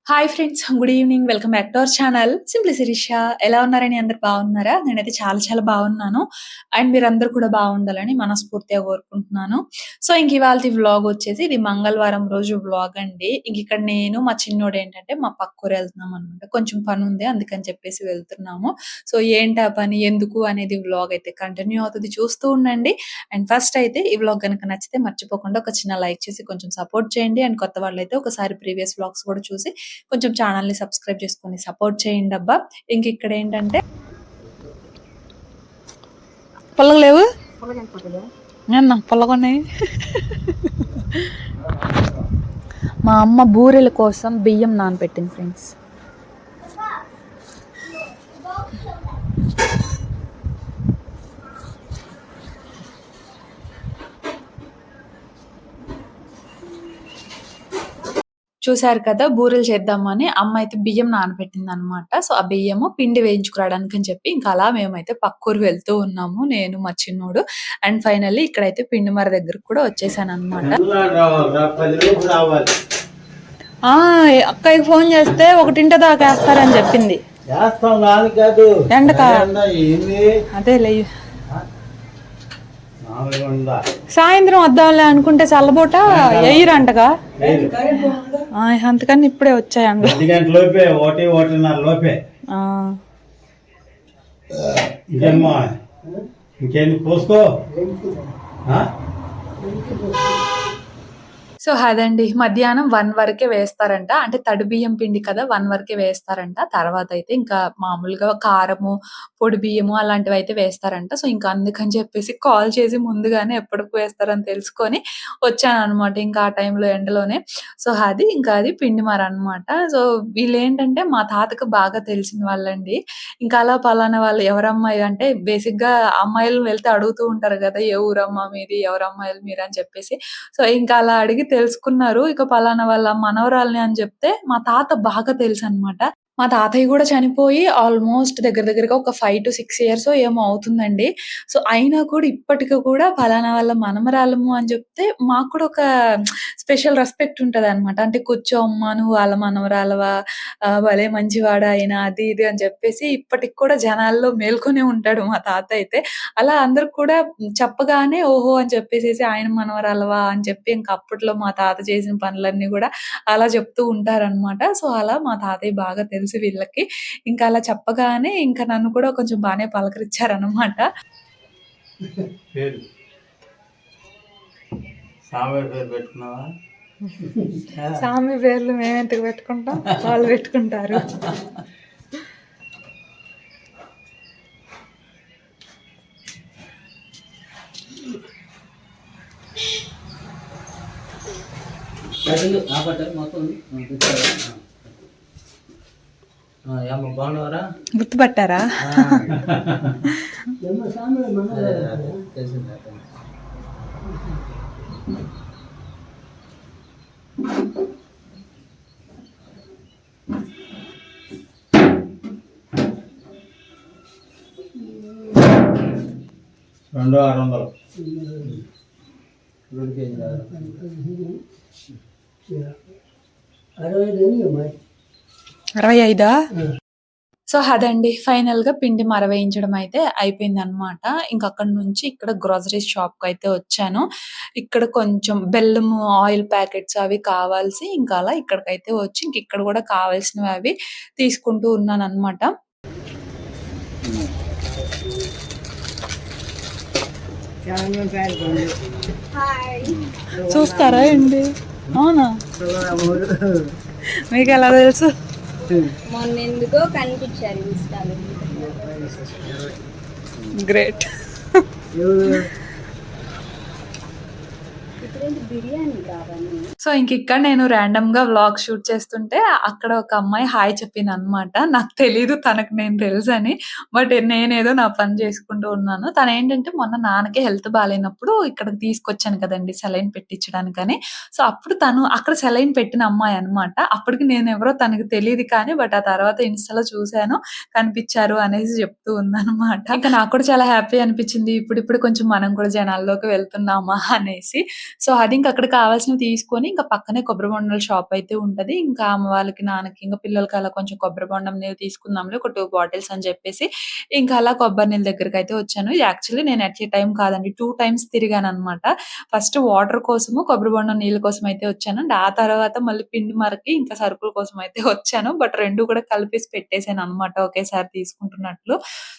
Hi friends. Good evening. Welcome back to our channel simply Sirisha. ఎలా ఉన్నారండి? అందరూ బాగున్నారా? నేనైతే చాలా చాలా బాగున్నాను. అండ్ మీరందరూ కూడా బాగుండాలని మనస్ఫూర్తిగా కోరుకుంటున్నాను. సో, ఇంక ఇవాల్టి వ్లాగ్ వచ్చేసి ఇది మంగళవారం రోజు వ్లాగ్ అండి. ఇక్కడ నేను మా చిన్నోడేంటంటే మా పక్కూరు వెళ్తున్నామనమాట. కొంచెం పనుంది అందుకని చెప్పేసి వెళ్తున్నాము. సో, ఏంటా పని? ఎందుకు? అనేది వ్లాగ్ అయితే కంటిన్యూ అవుతది. చూస్తూ ఉండండి. అండ్ ఫస్ట్ అయితే ఈ వ్లాగ్ గనుక నచ్చితే మర్చిపోకుండా ఒక చిన్న లైక్ చేసి కొంచెం సపోర్ట్ చేయండి. అండ్ కొత్త వాళ్ళైతే ఒకసారి ప్రీవియస్ వ్లాగ్స్ కూడా చూసి కొంచెం ఛానల్‌ని సబ్స్క్రైబ్ చేసుకొని సపోర్ట్ చేయండబ్బా! ఇంకిక్కడేంటంటే పుల్లగా లేవు? పుల్లగున్నాయి. మా అమ్మ బూరెల కోసం బియ్యం నానబెట్టింది ఫ్రెండ్స్. చూసారు కదా! బూరెలు చేద్దామని అమ్మ అయితే బియ్యం నానబెట్టిందనమాట. సో, ఆ బియ్యము పిండి వేయించుకురావడానికని చెప్పి ఇంకా అలా మేమైతే పక్కూరు వెళ్తూ ఉన్నాము. నేను, మా చిన్నోడు. అండ్ ఫైనల్లీ ఇక్కడైతే పిండి మర దగ్గరికి కూడా వచ్చేసాననమాట. అక్కయ్యకి ఫోన్ చేస్తే 1 దాకా వేస్తారని చెప్పింది. ఎండకా? అదే లే. సాయంత్రం వద్దాంలే అనుకుంటే చల్లబోట ఎయ్యరంటగా. అంతకని ఇప్పుడే వచ్చాయండి. ఇంకేంటి పోసుకో. సో, అదండి. మధ్యాహ్నం 1 వరకే వేస్తారంట. అంటే తడి బియ్యం పిండి కదా! 1 వరకే వేస్తారంట. తర్వాతయితే ఇంకా మామూలుగా కారము, పొడి బియ్యము అలాంటివయితే వేస్తారంట. సో, ఇంకా అందుకని చెప్పేసి కాల్ చేసి ముందుగానే ఎప్పటికి వేస్తారని తెలుసుకొని వచ్చాననమాట. ఇంకా ఆ టైంలో ఎండలోనే. సో, అది పిండి మరనమాట. సో, వీళ్ళేంటంటే మా తాతకి బాగా తెలిసిన వాళ్ళండి. ఇంకా అలా పలానా వాళ్ళు ఎవరమ్మాయి అంటే బేసిక్‌గా అమ్మాయిలు వెళ్తే అడుగుతూ ఉంటారు గదా! ఏ ఊరమ్మా మీది? ఎవరమ్మాయిలు మీరని చెప్పేసి. సో, ఇంకా అలా అడిగి తెలుసుకున్నారు. ఇక పలానా వాళ్ళ మనవరాలిని అని జెప్తే మా తాత బాగా తెలుసనమాట. మా తాతయ్య గూడా చనిపోయి ఆల్‌మోస్ట్ దగ్గర దగ్గరగా ఒక 5-6 ఇయర్సో ఏమో అవుతుందండి. సో, అయినా కూడా ఇప్పటికి కూడా పలానా వాళ్ళ మనమరాలము అని జెప్తే మాకు కూడా ఒక స్పెషల్ రెస్పెక్ట్ ఉంటదనమాట. అంటే కూర్చో అమ్మా నువ్వు వాళ్ళ మనవరాలవా? భలే మంచివాడాయన అది ఇది అని జెప్పేసి ఇప్పటికి కూడా జనాల్లో మేల్కొనే ఉంటాడు మా తాత అయితే. అలా అందరికి కూడా చెప్పగానే ఓహో! అని చెప్పేసేసి ఆయన మనవరాలవా అని చెప్పి ఇంక అప్పట్లో మా తాత చేసిన పనులన్నీ గూడా అలా చెప్తూ ఉంటారనమాట. సో, అలా మా తాతయ్య బాగా తెలుసు వీళ్ళకి. ఇంకా అలా చెప్పగానే ఇంకా నన్ను కూడా కొంచెం బానే పలకరించారనమాట. పేరు సామె పేరు పెట్టుకున్నావా? సామి పేర్లు మేమెందుకు పెట్టుకుంటాం? వాళ్ళు పెట్టుకుంటారు. బాగున్నారా? గుర్తుపట్టారా? రెండు 600 65. సో, అదండి. ఫైనల్‌గా పిండి మర వేయించడం అయితే అయిపోయిందనమాట. ఇంకక్కడి నుంచి ఇక్కడ గ్రోసరీస్ షాప్‌కయితే వచ్చాను. ఇక్కడ కొంచెం బెల్లము, ఆయిల్ ప్యాకెట్స్ అవి కావాల్సి ఇంకా అలా ఇక్కడికైతే వచ్చి ఇంకిక్కడ గూడా కావాల్సినవి అవి తీసుకుంటూ ఉన్నాననమాట. చూస్తారా ఏంటి? అవునా? మీకెలా తెలుసు? మొన్నెందుకో కనిపించారు ఇన్‌స్టాలో. గ్రేట్. ఇప్పుడేంటి బిర్యానీ కావాలి. సో, ఇంకిక్కడ నేను ర్యాండమ్‌గా వ్లాగ్ షూట్ చేస్తుంటే అక్కడ ఒక అమ్మాయి హాయ్ చెప్పిందనమాట. నాకు తెలీదు తనకు నేను తెలుసని. బట్ నేనేదో నా పని చేసుకుంటూ ఉన్నాను. తనేంటంటే మొన్న నాన్నకి హెల్త్ బాలేనప్పుడు ఇక్కడికి తీసుకొచ్చాను కదండీ సెలైన్ పెట్టించడానికని. సో, అప్పుడు తను అక్కడ సెలైన్ పెట్టిన అమ్మాయనమాట. అప్పటికి నేనెవరో తనకి తెలీదు కానీ బట్ ఆ తర్వాత ఇన్‌స్టాలో చూసాను. కనిపిచ్చారు అనేసి చెప్తూ ఉందనమాట. ఇంకా నాకు కూడా చాలా హ్యాపీ అనిపిచ్చింది. ఇప్పుడిప్పుడు కొంచెం మనం కూడా జనాల్లోకి వెళ్తున్నామా అనేసి. సో, అది ఇంక అక్కడ కావాల్సినవి తీసుకొని ఇంకా పక్కనే కొబ్బరి బొండాల షాప్ అయితే ఉంటది. ఇంకా అమ్మ వాళ్ళకి, నాన్నకి, ఇంకా పిల్లలకి అలా కొంచెం కొబ్బరి బొండం నీళ్ళు తీసుకుందాంలే ఒక 2 బాటిల్స్ అని చెప్పేసి ఇంకా అలా కొబ్బరి నీళ్ళ దగ్గరకైతే వచ్చాను. యాక్చువల్లీ నేను ఎట్ ఎ టైమ్ కాదండి 2 టైమ్స్ తిరిగాననమాట. ఫస్ట్ వాటర్ కోసము, కొబ్బరి బొండం నీళ్ళ కోసం అయితే వచ్చాను. అండ్ ఆ తర్వాత మళ్ళీ పిండి మరకి ఇంకా సరుకుల కోసం అయితే వచ్చాను. బట్ 2 కూడా కలిపేసి పెట్టేసాననమాట ఒకేసారి తీసుకుంటున్నట్లు.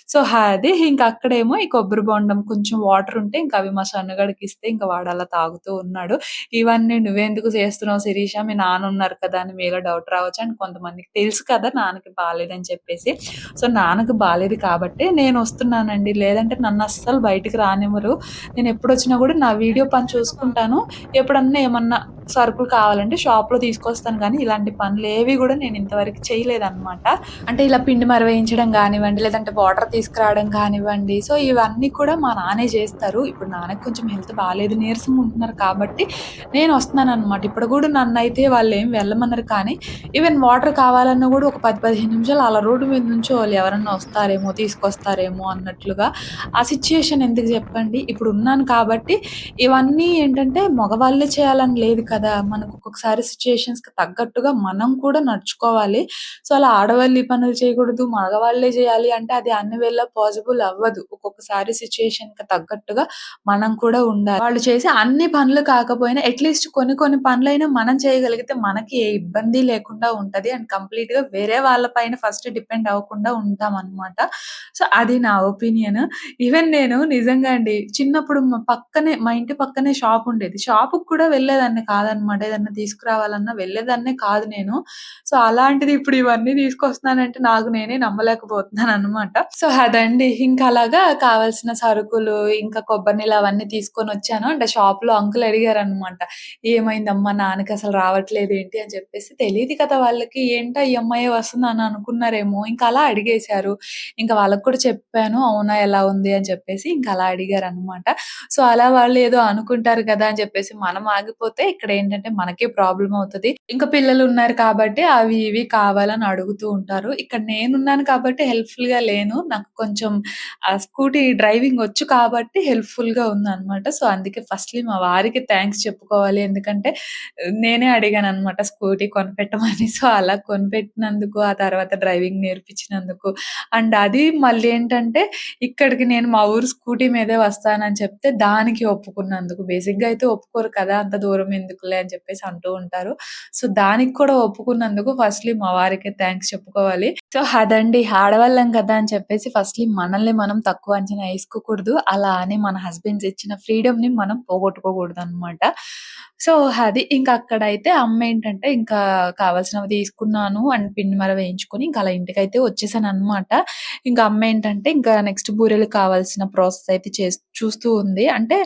సో, అది ఇంక అక్కడేమో ఈ కొబ్బరి బొండం కొంచెం వాటర్ ఉంటే ఇంకా అవి మా సన్నగాడికి ఇస్తే ఇంకా వాడు అలా తాగుతూ ఉన్నాడు. ఇవన్నీ "నువ్వెందుకు చేస్తున్నావు శిరీష? మీ నాన్న ఉన్నారు కదా!" అని మీలో డౌట్ రావచ్చు. అండ్ కొంతమందికి తెలుసు కదా నాన్నకి బాలేదని చెప్పేసి. సో, నాన్నకి బాలేదు కాబట్టే నేనొస్తున్నానండి. లేదంటే నన్నస్సలు బయటికి రానివ్వరు. నేనెప్పుడొచ్చినా గూడా నా వీడియో పని చూసుకుంటాను. ఎప్పుడన్నా ఏమన్నా సరుకులు కావాలంటే షాప్‌లో తీసుకొస్తాను గానీ, ఇలాంటి పనులేవి గూడా నేను ఇంతవరకు చేయలేదనమాట. అంటే ఇలా పిండి మరవేయించడం గానివ్వండి, లేదంటే వాటర్ తీసుకురావడం కానివ్వండి, సో, ఇవన్నీ కూడా మా నాన్నే జేస్తారు. ఇప్పుడు నాన్నకి కొంచెం హెల్త్ బాలేదు, నీరసంగా ఉంటున్నారు కాబట్టి నేనొస్తున్నాననమాట. ఇప్పుడు గూడా నన్నైతే వాళ్ళేం వెళ్ళమనరు కానీ, ఈవెన్ వాటర్ కావాలన్నా గూడా ఒక 10, 15 నిమిషాలు అలా రోడ్డు మీద నుంచోవాలి. ఎవరన్నా వస్తారేమో, తీసుకొస్తారేమో అన్నట్లుగా. ఆ సిట్యుయేషన్ ఎందుకు జెప్పండి? ఇప్పుడున్నాను కాబట్టి ఇవన్నీ ఏంటంటే మగవాళ్ళే చేయాలని లేదు కదా! మనకు ఒక్కొక్కసారి సిట్యుయేషన్స్‌కి తగ్గట్టుగా మనం కూడా నడుచుకోవాలి. సో, అలా ఆడవాళ్ళు ఈ పనులు చేయకూడదు, మగవాళ్ళే జేయాలి అంటే అది అన్ని వేళలా పాజిబుల్ అవ్వదు. ఒక్కొక్కసారి సిట్యుయేషన్‌కి తగ్గట్టుగా మనం కూడా ఉండాలి. వాళ్ళు చేసే అన్ని పనులు కాకపోయినా అట్‌లీస్ట్ కొన్ని కొన్ని పనులైనా మనం చేయగలిగితే మనకి ఏ ఇబ్బంది లేకుండా ఉంటది. అండ్ కంప్లీట్‌గా వేరే వాళ్ళ పైన ఫస్ట్ డిపెండ్ అవ్వకుండా ఉంటామనమాట. సో, అది నా ఒపీనియన్. ఈవెన్ నేను నిజంగా అండి చిన్నప్పుడు మా ఇంటి పక్కనే షాప్ ఉండేది. షాపుకి కూడా వెళ్ళేదాన్ని కాదనమాట. ఏదన్నా తీసుకురావాలన్నా వెళ్ళేదాన్నే కాదు నేను. సో, అలాంటిది ఇప్పుడు ఇవన్నీ తీసుకొస్తున్నానంటే నాకు నేనే నమ్మలేకపోతున్నాననమాట. సో, అదండి. ఇంకా అలాగా కావాల్సిన సరుకులు, ఇంకా కొబ్బరి నీళ్ళు అవన్నీ తీసుకొనొచ్చాను. అంటే షాప్‌లో అంకుల్ అడిగారనమాట. "ఏమైందమ్మా నాన్నకసలు రావట్లేదేంటి?" అని చెప్పేసి. తెలీదు కదా వాళ్ళకి. ఏంటా ఈ అమ్మాయే వస్తుందని అనుకున్నారేమో. ఇంకా అలా అడిగేశారు. ఇంకా వాళ్ళకి కూడా చెప్పాను. అవునా ఎలా ఉంది అని చెప్పేసి. ఇంకా అలా అడిగారనమాట. సో, అలా వాళ్ళు ఏదో అనుకుంటారు కదా! అని చెప్పేసి మనం ఆగిపోతే ఇక్కడేంటంటే మనకే ప్రాబ్లమ్ అవుతది. ఇంకా పిల్లలున్నారు కాబట్టి అవి ఇవి కావాలని అడుగుతూ ఉంటారు. ఇక్కడ నేనున్నాను కాబట్టి హెల్ప్‌ఫుల్‌గా లేను. నాకు కొంచెం స్కూటీ డ్రైవింగ్ వచ్చు కాబట్టి హెల్ప్‌ఫుల్‌గా ఉందనమాట. సో, అందుకే ఫస్ట్‌లీ మా వారికి థాంక్స్ చెప్పుకోవాలి. ఎందుకంటే నేనే అడిగాననమాట స్కూటీ కొనిపెట్టమని. సో, అలా కొనిపెట్టినందుకు, ఆ తర్వాత డ్రైవింగ్ నేర్పించినందుకు అండ్ అది మళ్ళీ ఏంటంటే ఇక్కడికి నేను మా ఊరు స్కూటీ మీదే వస్తానని చెప్తే దానికి ఒప్పుకున్నందుకు. బేసిక్‌గా అయితే ఒప్పుకోరు కదా! అంత దూరం ఎందుకులే అని చెప్పేసి అంటూ ఉంటారు. సో, దానికి కూడా ఒప్పుకున్నందుకు ఫస్ట్‌లీ మా వారికే థాంక్స్ చెప్పుకోవాలి. సో, అదండి. ఆడవాళ్ళం కదా! అని చెప్పేసి ఫస్ట్‌లీ మనల్ని మనం తక్కువ అంచనా ఏసుకోకూడదు. అలా అని మన హస్బెండ్స్ ఇచ్చిన ఫ్రీడమ్‌ని మనం పోగొట్టుకోకూడదనమాట. సో, అది. ఇంక అక్కడైతే అమ్మేంటంటే ఇంకా కావాల్సినవి తీసుకున్నాను అండ్ పిండి మర వేయించుకొని ఇంక అలా ఇంటికైతే వచ్చేసాననమాట. ఇంక అమ్మేంటంటే ఇంకా నెక్స్ట్ బూరెలకి కావాల్సిన ప్రాసెస్ అయితే చూస్తూ ఉంది. అంటే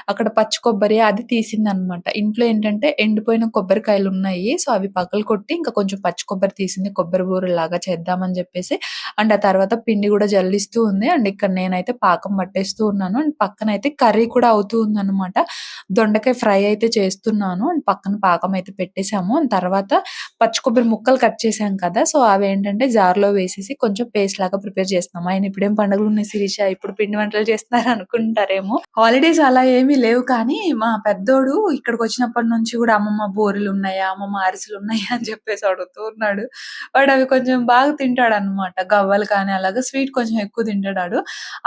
అక్కడ పచ్చి కొబ్బరి అది తీసిందనమాట. ఇంట్లో ఏంటంటే ఎండిపోయిన కొబ్బరికాయలున్నాయి. సో, అవి పగలగొట్టి ఇంకా కొంచెం పచ్చి కొబ్బరి తీసింది. కొబ్బరి బూరెల్లాగా చేద్దామని జెప్పేసి. అండ్ ఆ తర్వాత పిండి గూడా జల్లిస్తూ ఉంది. అండ్ ఇక్కడ నేనైతే పాకం పట్టేస్తూ ఉన్నాను. అండ్ పక్కనైతే కర్రీ కూడా అవుతూ ఉందనమాట. దొండకాయ ఫ్రై అయితే చేస్తున్నాను. అండ్ పక్కన పాకం అయితే పెట్టేసాము. అండ్ తర్వాత పచ్చి కొబ్బరి ముక్కలు కట్ చేశాం కదా! సో, అవేంటంటే జార్‌లో వేసేసి కొంచెం పేస్ట్ లాగా ప్రిపేర్ చేస్తున్నాం. ఆయన ఇప్పుడేం పండుగలున్నాయి శిరీష ఇప్పుడు పిండి వంటలు చేస్తున్నారు అనుకుంటారేమో. హాలిడేస్ అలా ఏమీ లేవు కానీ మా పెద్దోడు ఇక్కడికొచ్చినప్పటి నుంచి గూడా అమ్మమ్మ బూరెలున్నాయా? అమ్మమ్మ అరిసెలున్నాయా? అని చెప్పేసి అడుగుతూ ఉన్నాడు. వాడవి కొంచెం బాగా తింటాడనమాట. గవ్వలు కానీ అలాగా స్వీట్ కొంచెం ఎక్కువ తింటాడాడు.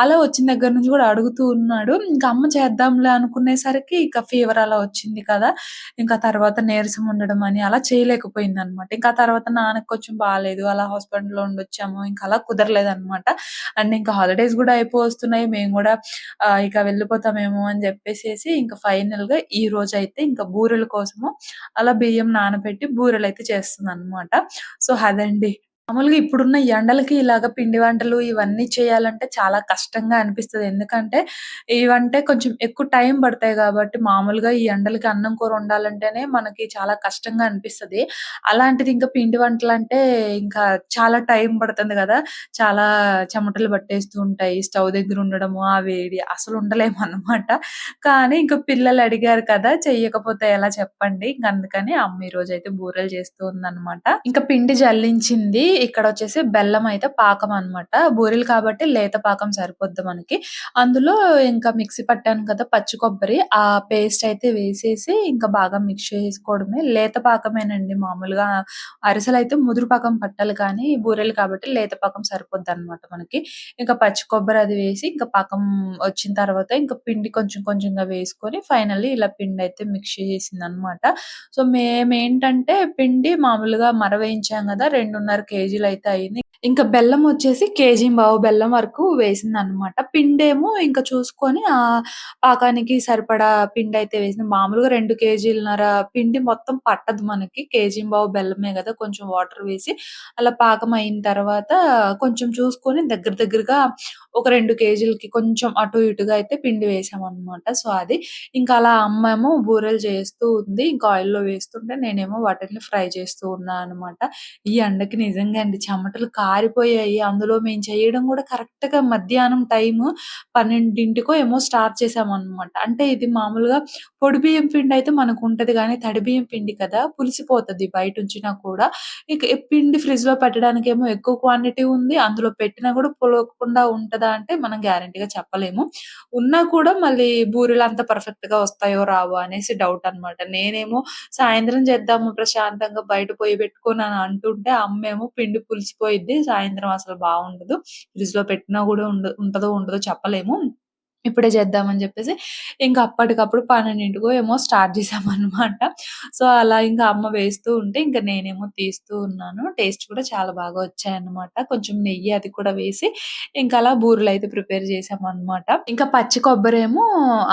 అలా వచ్చిన దగ్గర నుంచి గూడా అడుగుతూ ఉన్నాడు. ఇంక అమ్మ చేద్దాంలే అనుకునేసరికి ఇక ఫీవర్ అలా వచ్చింది కదా! ఇంకా తర్వాత నీరసం ఉండడం అని అలా చేయలేకపోయిందనమాట. ఇంకా ఆ తర్వాత నాన్నకి కొంచెం బాలేదు. అలా హాస్పిటల్‌లో ఉండొచ్చాము. ఇంక అలా కుదరలేదనమాట. అండ్ ఇంకా హాలిడేస్ గూడా అయిపోవస్తున్నాయి. మేము గూడా ఇక వెళ్ళిపోతామేమో అని జెప్పేసేసి ఇంక ఫైనల్‌గా ఈరోజైతే ఇంక బూరెల కోసము అలా బియ్యం నానబెట్టి బూరెలైతే చేస్తున్నాననమాట. సో, అదండి. మామూలుగా ఇప్పుడున్న ఎండలకి ఇలాగ పిండి వంటలు ఇవన్నీ చేయాలంటే చాలా కష్టంగా అనిపిస్తది. ఎందుకంటే ఇవంటే కొంచెం ఎక్కువ టైం పడతాయి గాబట్టి మామూలుగా ఈ ఎండలకి అన్నం కూర వండాలంటేనే మనకి చాలా కష్టంగా అనిపిస్తది. అలాంటిది ఇంకా పిండి వంటలంటే ఇంకా చాలా టైం పడుతుంది గదా! చాలా చెమటలు పట్టేస్తూ ఉంటాయి. స్టవ్ దగ్గర ఉండడము, ఆ వేడి అసలు ఉండలేమనమాట. కానీ ఇంక పిల్లలు అడిగారు కదా! చెయ్యకపోతే ఎలా చెప్పండి. ఇంక అందుకని అమ్మ ఈరోజైతే బూరెలు చేస్తూ ఉందనమాట. ఇంక పిండి జల్లించింది. ఇక్కడ వచ్చేసి బెల్లం అయితే పాకం అన్నమాట. బూరెలు కాబట్టి లేత పాకం సరిపోద్ది మనకి. అందులో ఇంకా మిక్సీ పట్టాను కదా పచ్చి కొబ్బరి, ఆ పేస్ట్ అయితే వేసేసి ఇంకా బాగా మిక్స్ చేసుకోవడమే. లేత పాకమేనండి మామూలుగా. అరిసెలయితే ముదురు పాకం పట్టాలి కానీ బూరెలు కాబట్టి లేత పాకం సరిపోద్దనమాట మనకి. ఇంకా పచ్చి కొబ్బరి అది వేసి ఇంకా పాకం వచ్చిన తర్వాత ఇంకా పిండి కొంచెం కొంచెంగా వేసుకొని ఫైనల్లీ ఇలా పిండి అయితే మిక్స్ చేసిందనమాట. సో, మేమేంటంటే పిండి మామూలుగా మరవేయించాం గదా! 2.5 కేజీలయితే అయింది. ఇంకా బెల్లం వచ్చేసి కేజీంబావు బెల్లం వరకు వేసిందనమాట. పిండేమో ఇంక చూసుకొని పాకానికి సరిపడా పిండయితే వేసింది. మామూలుగా 2 కేజీలన్నర పిండి మొత్తం పట్టదు మనకి. కేజీంబావు బెల్లమే గదా! కొంచెం వాటర్ వేసి అలా పాకం అయిన తర్వాత కొంచెం చూసుకొని దగ్గర దగ్గరగా ఒక 2 కేజీలకి కొంచెం అటు ఇటుగా అయితే పిండి వేసామనమాట. సో, అది. ఇంకా అలా అమ్మేమో బూరెలు చేస్తూ ఉంది. ఇంకా ఆయిల్‌లో వేస్తుంటే నేనేమో వాటిని ఫ్రై చేస్తూ ఉన్నా అనమాట. ఈ ఎండకి నిజంగా అండి చెమటలు కారిపోయాయి. అందులో మేము చేయడం గూడా కరెక్ట్‌గా మధ్యాహ్నం టైము 12కో ఏమో స్టార్ట్ చేశామనమాట. అంటే ఇది మామూలుగా పొడి బియ్యం పిండయితే మనకుంటది గానీ, తడి బియ్యం పిండి కదా! పులిసిపోతది బయటుంచినా కూడా. ఇక ఈ పిండి ఫ్రిడ్జ్‌లో పెట్టడానికేమో ఎక్కువ క్వాంటిటీ ఉంది. అందులో పెట్టినా గూడా పులవకుండా ఉంటదా అంటే మనం గ్యారంటీగా చెప్పలేము. ఉన్నా కూడా మళ్ళీ బూరెలు అంత పర్ఫెక్ట్‌గా వస్తాయో రావో అనేసి డౌట్ అన్నమాట. నేనేమో సాయంత్రం చేద్దాము ప్రశాంతంగా బయట పొయ్యి పెట్టుకొని అని అంటుంటే అమ్మేమో పిండి పులిసిపోయిద్ది. సాయంత్రం అసలు బావుండదు. ఫ్రిడ్జ్‌లో పెట్టినా గూడా ఉంటదో ఉండదో చెప్పలేము. ఇప్పుడే చేద్దామని జెప్పేసి ఇంక అప్పటికప్పుడు 12కో ఏమో స్టార్ట్ చేశామన్నమాట. సో, అలా ఇంకా అమ్మ వేస్తూ ఉంటే ఇంక నేనేమో తీస్తూ ఉన్నాను. టేస్ట్ కూడా చాలా బాగా వచ్చాయన్నమాట. కొంచెం నెయ్యి అది కూడా వేసి ఇంకా అలా బూరెలైతే ప్రిపేర్ చేశామన్నమాట. ఇంకా పచ్చి కొబ్బరేమో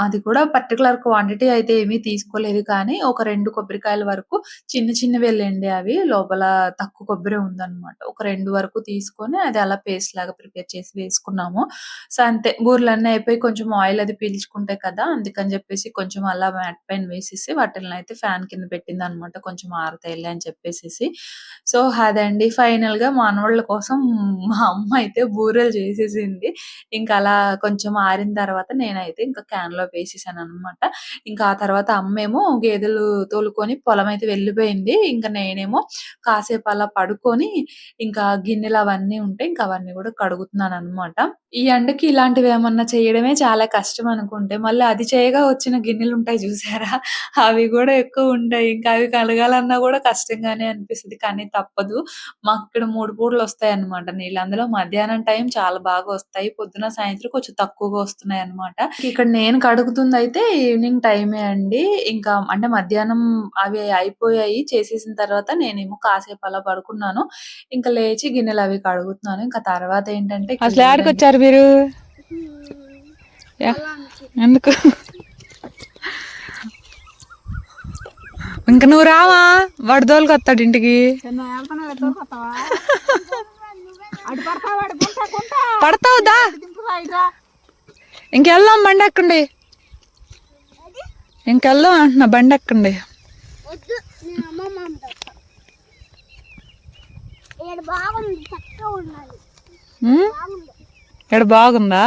అది కూడా పర్టిక్యులర్ క్వాంటిటీ అయితే ఏమీ తీసుకోలేదు కానీ ఒక 2 కొబ్బరికాయల వరకు చిన్న చిన్నవేలెండి అవి. లోపల తక్కువ కొబ్బరే ఉందన్నమాట. ఒక 2 వరకు తీసుకొని అది అలా పేస్ట్ లాగా ప్రిపేర్ చేసి వేసుకున్నాము. సో, అంతే బూరెలన్నీ అయిపోయి కొంచెం ఆయిల్ అది పీల్చుకుంటాయి కదా! అందుకని జెప్పేసి కొంచెం అలా మ్యాట్ పైన వేసేసి వాటిలనైతే ఫ్యాన్ కింద పెట్టిందన్నమాట. కొంచెం ఆరతాయిలే అని చెప్పేసేసి. సో, అదండి ఫైనల్‌గా మనోళ్ళ కోసం మా అమ్మ అయితే బూరెలు చేసేసింది. ఇంకా అలా కొంచెం ఆరిన తర్వాత నేనైతే ఇంకా క్యాన్‌లో వేసేసాననమాట. ఇంకా ఆ తర్వాత అమ్మేమో గేదెలు తోలుకొని పొలమైతే వెళ్ళిపోయింది. ఇంక నేనేమో కాసేపు అలా పడుకొని ఇంకా గిన్నెలు అవన్నీ ఉంటే ఇంక అవన్నీ గూడా కడుగుతున్నాననమాట. ఈ ఎండకి ఇలాంటివేమన్నా చేయడమే చాలా కష్టం అనుకుంటే, మళ్ళీ అది చేయగా వచ్చిన గిన్నెలుంటాయి చూసారా? అవి గూడా ఎక్కువుంటాయి. ఇంకా అవి కడగాలన్నా గూడా కష్టంగానే అనిపిస్తది. కానీ తప్పదు. మాకిక్కడ 3 పూటలొస్తాయన్నమాట నీళ్ళు. అందులో మధ్యాహ్నం టైం చాలా బాగా వస్తాయి. పొద్దున, సాయంత్రం కొంచెం తక్కువగా వస్తున్నాయన్నమాట. ఇక్కడ నేను కడుగుతుందయితే ఈవినింగ్ టైమే అండి. ఇంకా అంటే మధ్యాహ్నం అవి అయిపోయాయి. చేసేసిన తర్వాత నేనేమో కాసేపు అలా పడుకున్నాను. ఇంక లేచి గిన్నెలవి కడుగుతున్నాను. ఇంకా తర్వాతేంటంటే ఇక్కడ అసలు చూడండి. ఏడకొచ్చారు మీరు? ఎందుకు? ఇంక నువ్వు రావా? వాడు దోలుకొస్తాడు ఇంటికి. పడతావు దా. ఇంకెళ్దాం బండి ఎక్కండి. ఇంకెళ్దాం అంటున్నా బండి ఎక్కండి. ఇక్కడ బాగుందా?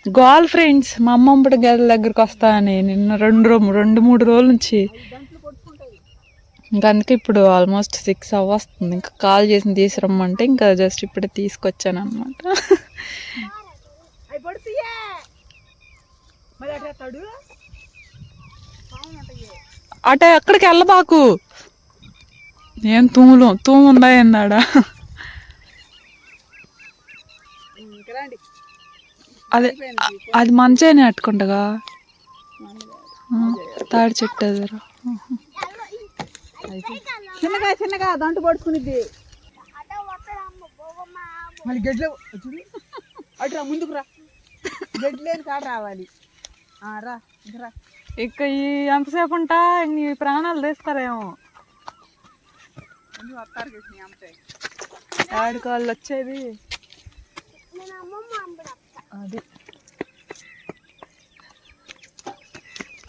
గోల్ ఫ్రెండ్స్ మా అమ్మమ్మడి గది దగ్గరికి వస్తా అని నిన్న 2-3 రోజుల నుంచి. ఇంకా అందుకే ఇప్పుడు ఆల్మోస్ట్ 6 అవ్వస్తుంది. ఇంకా కాల్ చేసి తీసురమ్మంటే ఇంకా జస్ట్ ఇప్పుడే తీసుకొచ్చాను అనమాట. అటే ఎక్కడికి వెళ్ళబాకు. ఏం తూము ఉందా ఏందాడా? అది మంచిగానే అట్టుకుంటగా తాడి చెట్టు ఎదురు చిన్నగా చిన్నగా దంటు పడుకునిద్ది. మళ్ళీ గడ్లు అటు రా, ముందుకు రా. గడ్డి లేని కాడ రావాలి. రా రా. ఇక ఈ ఎంతసేపు ఉంటా నీ ప్రాణాలు తీస్తారేమో. వస్తారు అమ్మాయి ఆడికి వాళ్ళు వచ్చేది అది.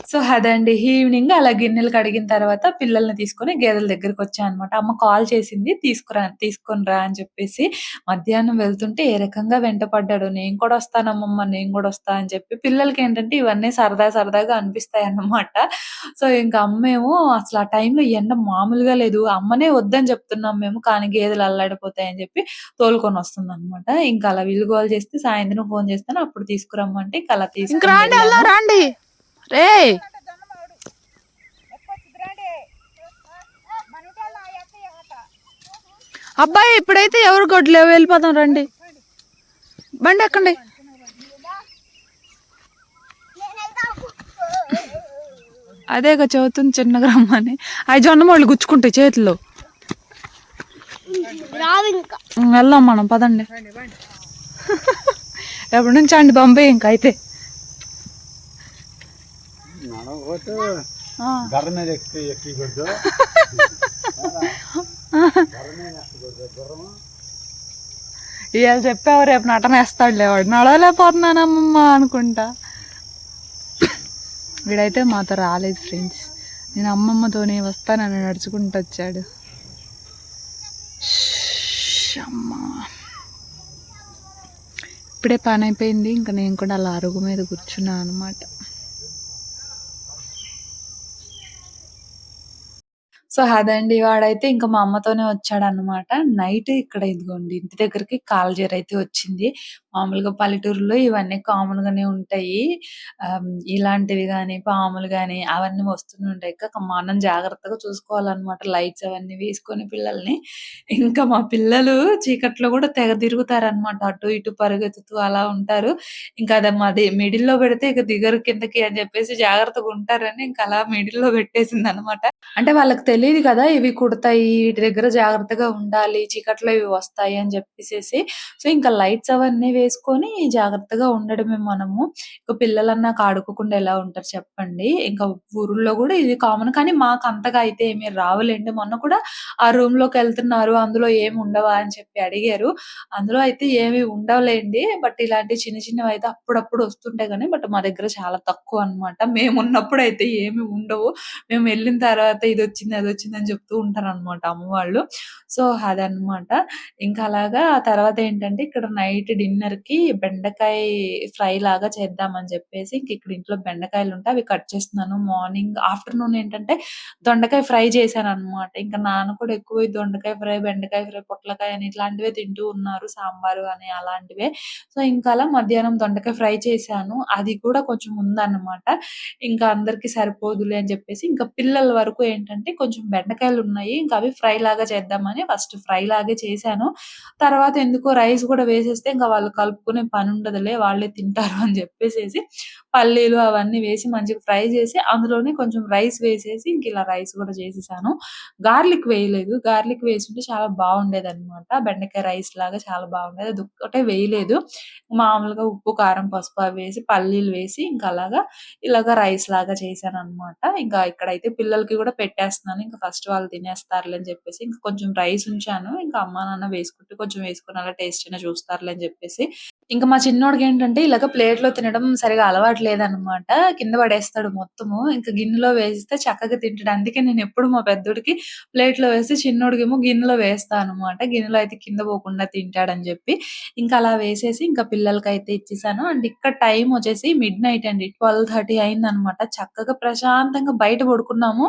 సో అదండి. ఈవినింగ్ అలా గిన్నెలు కడిగిన తర్వాత పిల్లల్ని తీసుకొని గేదెల దగ్గరికి వచ్చా అనమాట. అమ్మ కాల్ చేసింది తీసుకొని రా అని చెప్పేసి. మధ్యాహ్నం వెళ్తుంటే ఏ రకంగా వెంట పడ్డాడో. నేను కూడా వస్తానమ్మమ్మ, నేను కూడా వస్తా అని చెప్పి. పిల్లలకేంటంటే ఇవన్నీ సరదాగా అనిపిస్తాయన్నమాట. సో ఇంక అమ్మేమో అసలు ఆ టైంలో ఎండ మామూలుగా లేదు. అమ్మనే వద్దని చెప్తున్నాం మేము. కానీ గేదెలు అల్లాడిపోతాయని చెప్పి తోలుకొని వస్తుందన్నమాట. ఇంక అలా వీళ్ళు గోల చేస్తే సాయంత్రం ఫోన్ చేస్తాను అప్పుడు తీసుకురమ్మంటే ఇంక అలా ఇంక తీసుకొని రాండి అల్లా వెళ్ళాను. రాండి రే. అబ్బాయి ఇప్పుడైతే ఎవరు గొడ్లేవు, వెళ్ళిపోదాం రండి. బండి ఎక్కండి. అదేగా చదువుతుంది చిన్నగా రమ్మని. అవి జొన్న మొళ్ళు గుచ్చుకుంటాయి చేతిలో. వెళ్దాం మనం, పదండి. ఎప్పటి నుంచి అండి పంపే ఇంకా అయితే. ఇవాళ చెప్పావు రేపు నటన వేస్తాడులే వాడు. నడవలేకపోతున్నానమ్మమ్మ అనుకుంటా. వీడైతే మాతో రాలేదు ఫ్రెండ్స్. నేను అమ్మమ్మతోనే వస్తానని నడుచుకుంటూ వచ్చాడు. అమ్మా ఇప్పుడే పని అయిపోయింది. ఇంకా నేను కూడా అలా అరుగు మీద కూర్చున్నాను అనమాట. సో అదండి. వాడైతే ఇంక మా అమ్మతోనే వచ్చాడనమాట. నైట్ ఇక్కడ ఇదిగోండి ఇంటి దగ్గరికి కాలజేరు అయితే వచ్చింది. మామూలుగా పల్లెటూరులో ఇవన్నీ కామన్ గానే ఉంటాయి. ఇలాంటివి గాని, పాములు గాని అవన్నీ వస్తూనే ఉంటాయి. మనం జాగ్రత్తగా చూసుకోవాలన్నమాట. లైట్స్ అవన్నీ వేసుకొని పిల్లల్ని. ఇంకా మా పిల్లలు చీకట్లో కూడా తెగ తిరుగుతారన్నమాట. అటు ఇటు పరిగెత్తుతూ అలా ఉంటారు. ఇంకా అది మాది మిడిల్‌లో పెడితే ఇక దిగరు కిందకి అని చెప్పేసి జాగ్రత్తగా ఉంటారని ఇంక అలా మిడిల్‌లో పెట్టేసిందన్నమాట. అంటే వాళ్ళకి తెలీదు కదా! ఇవి కుడతాయి. వీటి దగ్గర జాగ్రత్తగా ఉండాలి. చీకట్లో ఇవి వస్తాయి అని చెప్పేసేసి. సో, ఇంకా లైట్స్ అవన్నీ వేసుకొని జాగ్రత్తగా ఉండడమే మనము. ఇక పిల్లలన్నాక ఆడుకోకుండా ఎలా ఉంటారు చెప్పండి. ఇంకా ఊరుల్లో గూడా ఇది కామన్. కానీ మాకంతగా అయితే ఏమి రావులెండి. మొన్న కూడా ఆ రూమ్‌లోకెళ్తున్నారు. అందులో ఏమి ఉండవా అని చెప్పి అడిగారు. అందులో అయితే ఏమి ఉండవులెండి. బట్ ఇలాంటి చిన్న చిన్నవైతే అప్పుడప్పుడు వస్తుంటాయి గానీ, బట్ మా దగ్గర చాలా తక్కువనమాట. మేమున్నప్పుడైతే ఏమి ఉండవు. మేమెళ్ళిన తర్వాత ఇదొచ్చింది, అదొచ్చిందని చెప్తూ ఉంటారనమాట అమ్మ వాళ్ళు. సో, అదనమాట. ఇంకా అలాగా తర్వాతేంటంటే ఇక్కడ నైట్ డిన్నర్‌కి బెండకాయ ఫ్రై లాగా చేద్దామని చెప్పేసి ఇంక ఇక్కడ ఇంట్లో బెండకాయలుంటే అవి కట్ చేస్తున్నాను. ఆఫ్టర్‌నూన్ ఏంటంటే దొండకాయ ఫ్రై చేశాననమాట. ఇంకా నాన్న కూడా ఎక్కువ ఈ దొండకాయ ఫ్రై, బెండకాయ ఫ్రై, పొట్లకాయ అని ఇట్లాంటివే తింటూ ఉన్నారు. సాంబారు అని అలాంటివే. సో, ఇంకా అలా మధ్యాహ్నం దొండకాయ ఫ్రై చేశాను. అది కూడా కొంచెం ఉందన్నమాట. ఇంకా అందరికి సరిపోదులే అని చెప్పేసి ఇంకా పిల్లల వరకు ఏంటంటే కొంచెం బెండకాయలున్నాయి. ఇంకా అవి ఫ్రై లాగా చేద్దామని ఫస్ట్ ఫ్రై లాగే చేశాను. తర్వాత ఎందుకో రైస్ కూడా వేసేస్తే ఇంక వాళ్ళు కలుపుకునే పనుండదులే వాళ్ళే తింటారు అని చెప్పేసేసి పల్లీలు అవన్నీ వేసి మంచిగా ఫ్రై చేసి అందులోనే కొంచెం రైస్ వేసేసి ఇంక ఇలా రైస్ కూడా చేసేసాను. గార్లిక్ వేయలేదు. గార్లిక్ వేసుంటే చాలా బావుండేదన్నమాట. బెండకాయ రైస్ లాగా చాలా బావుండేది. అదొక్కటే వేయలేదు. మామూలుగా ఉప్పు, కారం, పసుపు అవి వేసి పల్లీలు వేసి ఇంకా అలాగా ఇలాగ రైస్ లాగా చేశాననమాట. ఇంకా ఇక్కడైతే పిల్లలకి కూడా పెట్టేస్తున్నాను. ఇంకా ఫస్ట్ వాళ్ళు తినేస్తారులే అని చెప్పేసి ఇంక కొంచెం రైస్ ఉంచాను. ఇంకా అమ్మా, నాన్న వేసుకుంటే కొంచెం వేసుకొని అలా టేస్ట్ అయినా చూస్తారులే అని చెప్పేసి. ఇంక మా చిన్నోడికేంటంటే ఇలాగ ప్లేట్‌లో తినడం సరిగ్గా అలవాటు లేదనమాట. కింద పడేస్తాడు మొత్తము. ఇంక గిన్నెలో వేసిస్తే చక్కగా తింటాడు. అందుకే నేనెప్పుడు మా పెద్దోడికి ప్లేట్‌లో వేసి చిన్నోడికేమో గిన్నెలో వేస్తా అనమాట. గిన్నెలో అయితే కింద పోకుండా తింటాడని చెప్పి. ఇంకా అలా వేసేసి ఇంకా పిల్లలకైతే ఇచ్చేసాను. అండ్ ఇక్కడ టైమ్ వచ్చేసి మిడ్‌నైట్ అండి. 12:30 అయిందనమాట. చక్కగా ప్రశాంతంగా బయట పడుకున్నాము.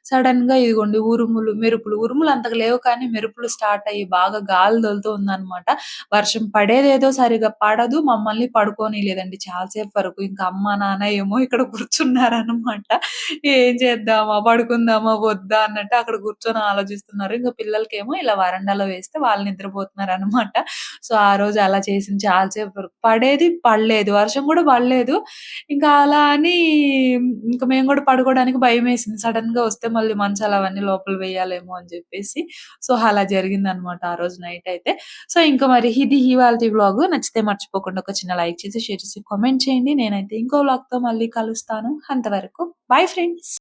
సడెన్‌గా ఇదిగోండి ఉరుములు, మెరుపులు. ఉరుములు అంతగా లేవు కానీ మెరుపులు స్టార్ట్ అయ్యి బాగా గాలి తోలుతూ ఉందనమాట. వర్షం పడేదేదో సరిగ్గా పడదు. మమ్మల్ని పడుకోనీయలేదండి చాలా సేపు వరకు. ఇంకా అమ్మ, నాన్న ఏమో ఇక్కడ కూర్చున్నారనమాట. ఏం చేద్దామా? పడుకుందామా? వద్దా? అన్నట్టు అక్కడ కూర్చొని ఆలోచిస్తున్నారు. ఇంక పిల్లలకేమో ఇలా వరండాలో వేస్తే వాళ్ళు నిద్రపోతున్నారనమాట. సో, ఆ రోజు అలా చేసింది చాలా సేపు వరకు. పడేది, పడలేదు. వర్షం కూడా పడలేదు. ఇంకా అలా అని ఇంక మేము కూడా పడుకోవడానికి భయమేసింది. సడెన్‌గా వస్తే మళ్ళీ మంచాలు అవన్నీ లోపల వేయాలేమో అని చెప్పేసి. సో, అలా జరిగిందనమాట ఆ రోజు నైట్ అయితే. సో, ఇంకా మరి ఇది ఇవాల్టి వ్లాగు. నచ్చితే మర్చిపోకుండా ఒక చిన్న లైక్ చేసి, షేర్ చేసి, కామెంట్ చేయండి. నేనైతే ఇంకో వ్లాగ్‌తో మళ్ళీ కలుస్తాను. అంతవరకు బై ఫ్రెండ్స్.